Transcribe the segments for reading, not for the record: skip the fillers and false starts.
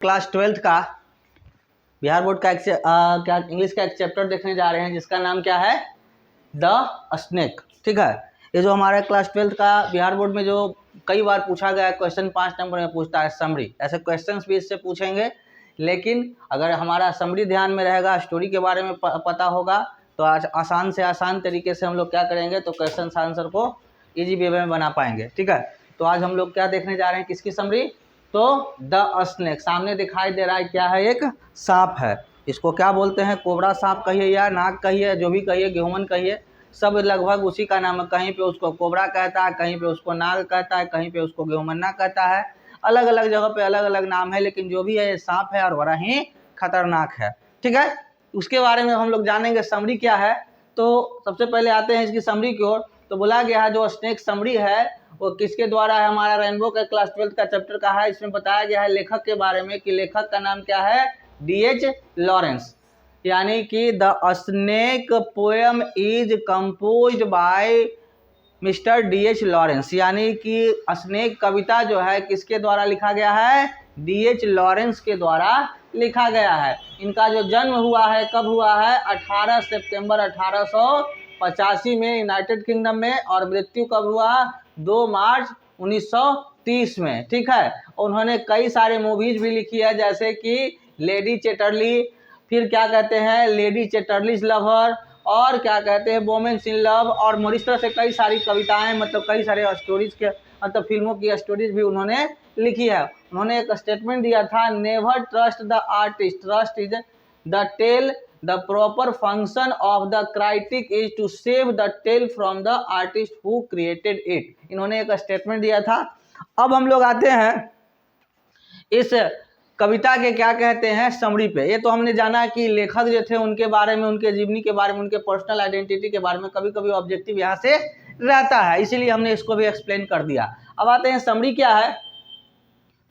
Class 12th का Bihar board का क्या इंग्लिश का एक चैप्टर देखने जा रहे हैं जिसका नाम क्या है, द स्नेक। ठीक है, ये जो हमारा क्लास 12th का बिहार बोर्ड में जो कई बार पूछा गया क्वेश्चन 5 नंबर में पूछता है समरी, ऐसे क्वेश्चंस भी इससे पूछेंगे। लेकिन अगर हमारा समरी ध्यान में रहेगा, स्टोरी के बारे में पता होगा तो आज आसान से आसान तरीके से हम लोग क्या करेंगे तो क्वेश्चन आंसर को इजी वे में बना पाएंगे। ठीक है, तो आज हम लोग क्या देखने जा रहे हैं, किसकी समरी, तो द स्नेक। सामने दिखाई दे रहा है क्या है, एक सांप है। इसको क्या बोलते हैं, कोबरा सांप कहिए या नाग कहिए, जो भी कहिए, गेहूमन कहिए, सब लगभग उसी का नाम है। कहीं पे उसको कोबरा कहता है, कहीं पे उसको नाग कहता है, कहीं पे उसको गेहूमन्ना कहता है। अलग अलग जगह पे अलग अलग नाम है, लेकिन जो भी है ये सांप है और बड़ा ही खतरनाक है। ठीक है, उसके बारे में हम लोग जानेंगे समरी क्या है। तो सबसे पहले आते हैं इसकी समरी की ओर। तो बोला गया है जो स्नेक समरी है वो किसके द्वारा है, हमारा रेनबो का क्लास 12th का चैप्टर का है। इसमें बताया गया है लेखक के बारे में कि लेखक का नाम क्या है, D.H. लॉरेंस। यानी कि the snake poem is composed bye mister D.H. Lawrence. यानी कि स्नेक कविता जो है किसके द्वारा लिखा गया है, D.H. लॉरेंस के द्वारा लिखा गया है। इनका जो जन्म हुआ है कब हुआ है, 18 सितंबर 1885 में यूनाइटेड किंगडम में, और मृत्यु कब हुआ, 2 मार्च 1930 में। ठीक है, उन्होंने कई सारे मूवीज भी लिखी है जैसे कि लेडी चैटरली, फिर क्या कहते हैं लेडी चैटरलीज लवर, और क्या कहते हैं वोमेन्स इन लव, और इस तरह से कई सारी कविताएं, मतलब कई सारे स्टोरीज के, मतलब फिल्मों की स्टोरीज भी उन्होंने लिखी है। उन्होंने एक स्टेटमेंट दिया था, never trust the artist, trust is the tale, the proper function of the critic is to save the tale from the artist who created it. इन्होंने एक स्टेटमेंट दिया था। अब हम लोग आते हैं इस कविता के क्या कहते हैं समरी पे। ये तो हमने जाना कि लेखक जो थे उनके बारे में, उनके जीवनी के बारे में, उनके पर्सनल आइडेंटिटी के बारे में कभी कभी ऑब्जेक्टिव यहाँ से रहता है, इसीलिए हमने इसको भी एक्सप्लेन कर दिया। अब आते हैं समरी क्या है।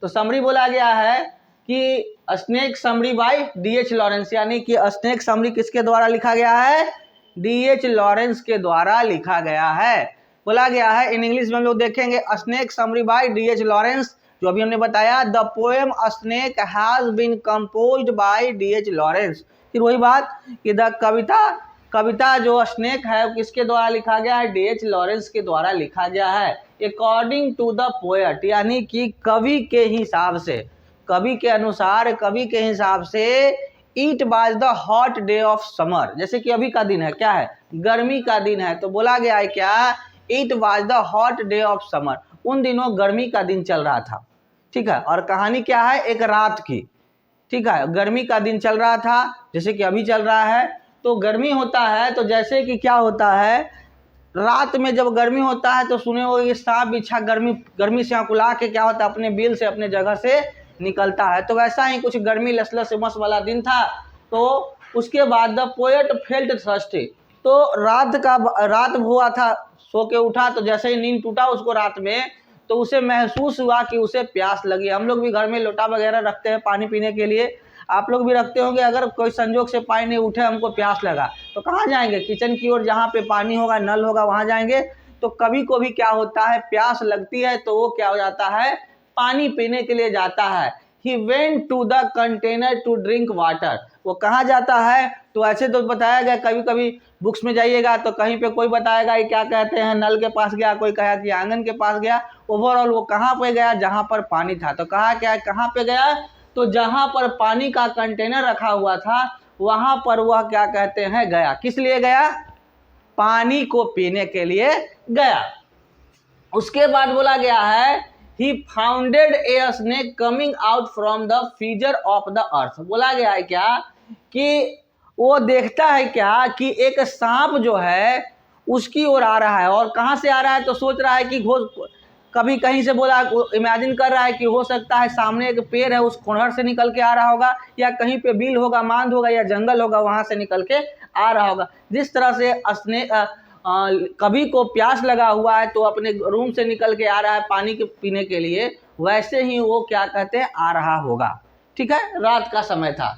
तो समरी बोला गया है कि snake summary bye D.H. Lawrence. यानी कि स्नेक समरी किसके द्वारा लिखा गया है, D.H. लॉरेंस के द्वारा लिखा गया है। बोला गया है इन इंग्लिश में हम लोग देखेंगे, snake summary bye D.H. Lawrence, जो अभी हमने बताया, the poem snake has been composed by D.H. Lawrence. फिर वही बात कि द कविता जो स्नेक है किसके द्वारा लिखा गया है, D.H. लॉरेंस के द्वारा लिखा गया है। अकॉर्डिंग टू द पोएट, यानी कि कवि के हिसाब से, कवि के अनुसार, कवि के हिसाब से, it was the hot day of summer. जैसे कि अभी का दिन है, क्या है, गर्मी का दिन है, तो बोला गया है क्या, it was the hot day of summer. उन दिनों गर्मी का दिन चल रहा था। ठीक है, और कहानी क्या है, एक रात की। ठीक है, गर्मी का दिन चल रहा था जैसे कि अभी चल रहा है। तो गर्मी होता है तो जैसे कि क्या होता है, रात में जब गर्मी होता है तो सुने हो ये सांप बिच्छा गर्मी से अकुला के क्या होता है, अपने बिल से अपने जगह से निकलता है। तो वैसा ही कुछ गर्मी लसलस उमस वाला दिन था। तो उसके बाद द पोएट फेल्ट थर्स्टी, तो रात हुआ था, सो के उठा तो जैसे ही नींद टूटा उसको रात में, तो उसे महसूस हुआ कि उसे प्यास लगी। हम लोग भी घर में लोटा वगैरह रखते हैं पानी पीने के लिए, आप लोग भी रखते होंगे। अगर कोई संजोग से पानी नहीं उठे, हमको प्यास लगा, तो कहाँ जाएंगे, किचन की ओर, जहाँ पे पानी होगा, नल होगा, वहाँ जाएंगे। तो कभी को भी क्या होता है, प्यास लगती है तो वो क्या हो जाता है, पानी पीने के लिए जाता है। He went to the container to drink water। वो कहाँ जाता है, तो ऐसे तो बताया गया, कभी कभी बुक्स में जाइएगा तो कहीं पे कोई बताएगा कि क्या कहते हैं नल के पास गया, कोई कहा कि आंगन के पास गया। ओवरऑल वो कहाँ पे गया, जहाँ पर पानी था। तो कहा क्या, कहाँ पे गया, तो जहाँ पर पानी का कंटेनर रखा हुआ था वहाँ पर वह क्या कहते हैं गया। किस लिए गया, पानी को पीने के लिए गया। उसके बाद बोला गया है He founded a snake coming out from the fissure of the earth। बोला गया है क्या कि वो देखता है क्या कि एक सांप जो है उसकी ओर आ रहा है, और कहाँ से आ रहा है, तो सोच रहा है कि कभी कहीं से बोला, इमेजिन कर रहा है कि हो सकता है सामने एक पेड़ है उस कोनर से निकल के आ रहा होगा, या कहीं पे बिल होगा, मांद होगा, या जंगल होगा, वहां से निकल के आ रहा होगा। जिस तरह से कभी को प्यास लगा हुआ है तो अपने रूम से निकल के आ रहा है पानी के पीने के लिए, वैसे ही वो क्या कहते हैं आ रहा होगा। ठीक है, रात का समय था।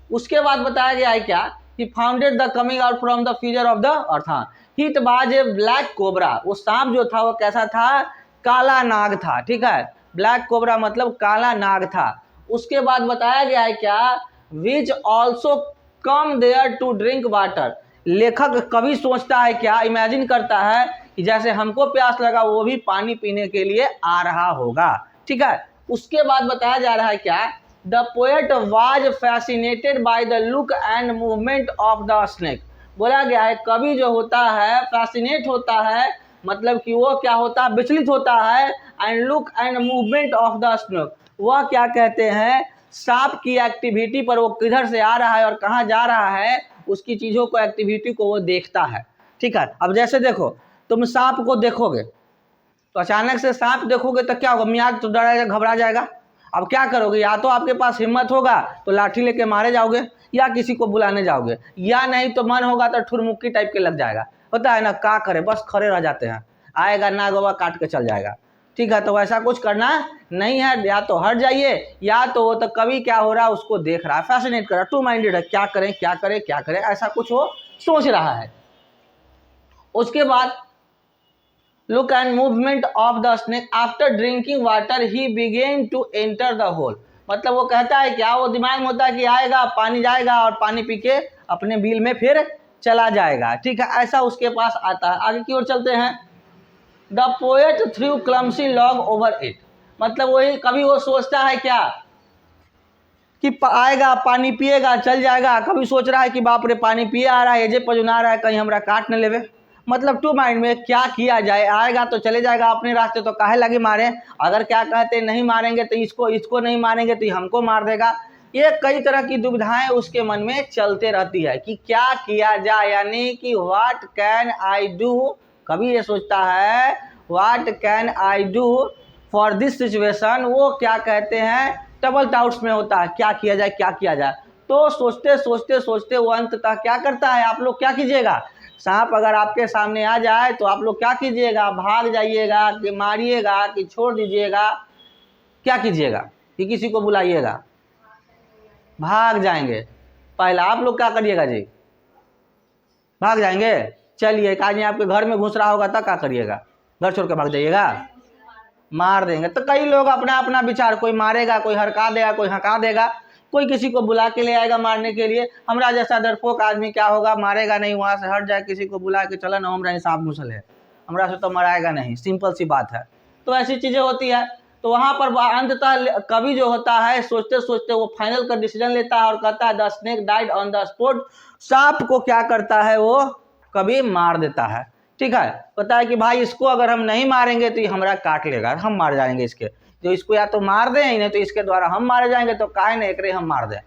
उसके बाद बताया गया है क्या, He founded the coming out from the fissure of the earth। It was a black cobra। वो सांप जो था वो कैसा था, काला नाग था। ठीक है, ब्लैक कोबरा मतलब काला नाग था। उसके बाद बताया गया है क्या, which also come there to drink water. लेखक कवि सोचता है क्या, इमेजिन करता है कि जैसे हमको प्यास लगा वो भी पानी पीने के लिए आ रहा होगा। ठीक है, उसके बाद बताया जा रहा है क्या, the poet was fascinated by the look and movement of the snake. बोला गया है कवि जो होता है फैसिनेट होता है, मतलब कि वो क्या होता है, विचलित होता है, and look and movement of the snake, वह क्या कहते हैं, सांप की एक्टिविटी पर, वो किधर से आ रहा है और कहाँ जा रहा है, उसकी चीज़ों को, एक्टिविटी को वो देखता है। ठीक है, अब जैसे देखो तुम सांप को देखोगे तो अचानक से सांप देखोगे तो क्या होगा, मियाँ तो डरा घबरा जाएगा। अब क्या करोगे, या तो आपके पास हिम्मत होगा तो लाठी लेके मारे जाओगे, या किसी को बुलाने जाओगे, या नहीं तो मन होगा तो ठुरमुक्की टाइप के लग जाएगा। होता है ना, क्या करे, बस खड़े रह जाते हैं, आएगा ना गोवा काट के चल जाएगा। ठीक है, तो वैसा कुछ करना नहीं है, या तो हट जाइए, या तो वो तो कभी क्या हो रहा है उसको देख रहा है, फैसिनेट कर रहा है, टू माइंडेड है, क्या करें क्या करें क्या करें, ऐसा कुछ वो सोच रहा है। उसके बाद look and movement of the snake after drinking water he began to enter the hole. मतलब वो कहता है क्या, वो दिमाग में होता है कि आएगा पानी जाएगा और पानी पी के अपने बिल में फिर चला जाएगा। ठीक है, ऐसा उसके पास आता है। आगे की ओर चलते हैं, the poet through clumsy log over it. मतलब वही कभी वो सोचता है क्या कि आएगा पानी पिएगा चल जाएगा, कभी सोच रहा है कि बाप रे पानी पिए आ रहा है, एजे पजुना रहा है, कहीं हमरा काट न लेवे। मतलब टू माइंड में क्या किया जाए, आएगा तो चले जाएगा अपने रास्ते, तो काहे लगे मारे, अगर क्या कहते नहीं मारेंगे तो इसको नहीं मारेंगे तो हमको मार देगा। ये कई तरह की दुविधाएं उसके मन में चलते रहती है कि क्या किया जाए, यानी कि व्हाट कैन आई डू। कभी ये सोचता है what can I do for this situation, वो क्या कहते हैं डबल डाउट्स में होता है, क्या किया जाए क्या किया जाए। तो सोचते सोचते सोचते वो अंततः क्या करता है, आप लोग क्या कीजिएगा, सांप अगर आपके सामने आ जाए तो आप लोग क्या कीजिएगा, भाग जाइएगा कि मारिएगा कि छोड़ दीजिएगा, क्या कीजिएगा कि किसी को बुलाइएगा, भाग जाएंगे। पहला आप लोग क्या करिएगा जी, भाग जाएंगे। चलिए आज आपके घर में घुस रहा होगा तब क्या करिएगा, घर छोड़ के भाग जाइएगा, मार देंगे। तो कई लोग अपना अपना विचार, कोई मारेगा, कोई हरका देगा, कोई हका देगा, कोई किसी को बुला के ले आएगा मारने के लिए। हमरा जैसा डरपोक आदमी क्या होगा, मारेगा नहीं, वहाँ से हट जाए, किसी को बुला के चला ना, हमरा सांप घुसल है, हमरा से तो मराएगा नहीं, सिंपल सी बात है। तो ऐसी चीज़ें होती है। तो वहाँ पर अंततः कवि जो होता है सोचते सोचते वो फाइनल का डिसीजन लेता है और कहता है the snake died on the spot. सांप को क्या करता है, वो कभी मार देता है। ठीक है, पता है कि भाई इसको अगर हम नहीं मारेंगे तो ये हमारा काट लेगा, हम मार जाएंगे इसके, जो इसको या तो मार दें ही नहीं तो इसके द्वारा हम मारे जाएंगे, तो काहे नहीं एकरे हम मार दें।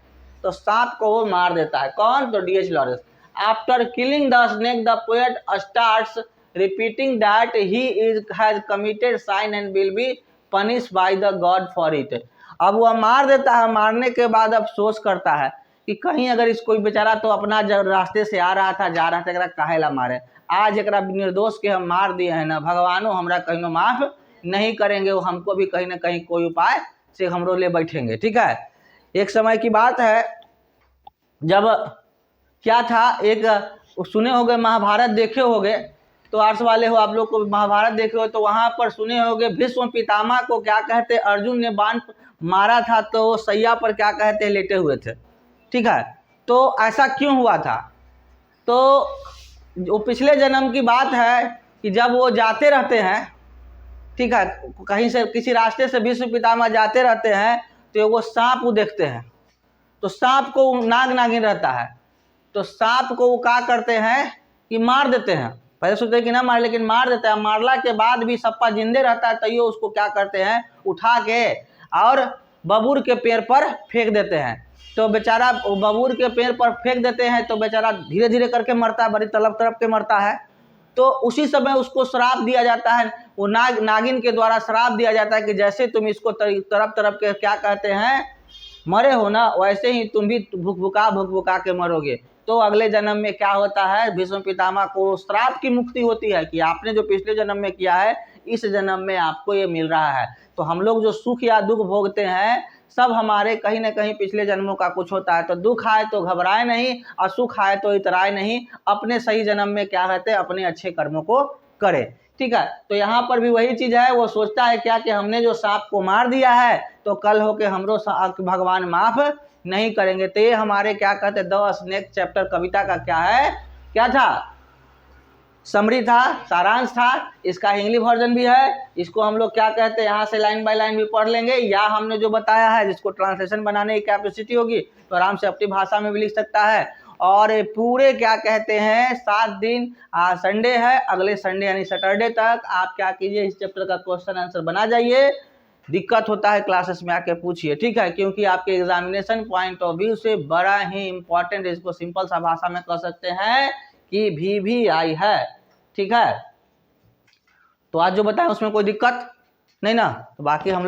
तो सांप को वो मार देता है। कौन, तो D.H. Lawrence. After killing the snake the poet starts repeating that he has committed sin and will be punish by the god for it. अब वह मार देता है, मारने के बाद अफसोस करता है कि कहीं अगर इसको बेचारा तो अपना रास्ते से आ रहा था, जा रहा था, काहे ला मारे, आज एक निर्दोष के हम मार दिए हैं ना, भगवानो हमरा कहीं माफ नहीं करेंगे, वो हमको भी कहीं ना कहीं कोई उपाय से हमरो ले बैठेंगे। ठीक है, एक समय की बात है जब क्या था, एक सुने होंगे महाभारत देखे होंगे, तो आर्ट्स वाले हो आप लोग को, महाभारत देखे हो तो वहाँ पर सुने होंगे भीष्म पितामह को क्या कहते, अर्जुन ने बाण मारा था तो वो सैया पर क्या कहते लेटे हुए थे। ठीक है, तो ऐसा क्यों हुआ था, तो वो पिछले जन्म की बात है कि जब वो जाते रहते हैं, ठीक है, कहीं से किसी रास्ते से भीष्म पितामह जाते रहते हैं तो वो सांप वो देखते हैं, तो सांप को नाग नागिन रहता है, तो सांप को वो क्या करते हैं कि मार देते हैं। पहले सोचते कि ना मार, लेकिन मार देता है। मारला के बाद भी सप्पा जिंदे रहता है, तैयो उसको क्या करते हैं, उठा के और बबूर के पेड़ पर फेंक देते हैं। तो बेचारा बबूर के पेड़ पर फेंक देते हैं तो बेचारा धीरे धीरे करके मरता है, बड़ी तड़प तड़प के मरता है। तो उसी समय उसको श्राप दिया जाता है, वो नागिन के द्वारा श्राप दिया जाता है कि जैसे तुम इसको तड़प तड़प के क्या कहते हैं मरे हो ना, वैसे ही तुम भी भुक-भुका के मरोगे। तो अगले जन्म में क्या होता है, भीष्म पितामह को श्राप की मुक्ति होती है कि आपने जो पिछले जन्म में किया है इस जन्म में आपको ये मिल रहा है। तो हम लोग जो सुख या दुख भोगते हैं सब हमारे कहीं ना कहीं पिछले जन्मों का कुछ होता है। तो दुख आए तो घबराए नहीं और सुख आए तो इतराए नहीं, अपने सही जन्म में क्या रहते हैं, अपने अच्छे कर्मों को करे। ठीक है, तो यहाँ पर भी वही चीज है, वो सोचता है क्या कि हमने जो सांप को मार दिया है तो कल होके हमरो भगवान माफ नहीं करेंगे। तो ये हमारे क्या कहते हैं, द स्नेक चैप्टर कविता का क्या है, क्या था, समरी था, सारांश था। इसका हिंदी वर्जन भी है, इसको हम लोग क्या कहते हैं, यहाँ से लाइन बाय लाइन भी पढ़ लेंगे, या हमने जो बताया है जिसको ट्रांसलेशन बनाने की कैपेसिटी होगी तो आराम से अपनी भाषा में भी लिख सकता है। और पूरे क्या कहते हैं 7 दिन, आज संडे है, अगले संडे यानी सैटरडे तक आप क्या कीजिए, इस चैप्टर का क्वेश्चन आंसर बना जाइए। दिक्कत होता है क्लासेस में आके पूछिए, ठीक है, क्योंकि आपके एग्जामिनेशन पॉइंट ऑफ व्यू से बड़ा ही इंपॉर्टेंट, इसको सिंपल सा भाषा में कह सकते हैं कि भी आई है। ठीक है, तो आज जो बताया उसमें कोई दिक्कत नहीं ना, तो बाकी हम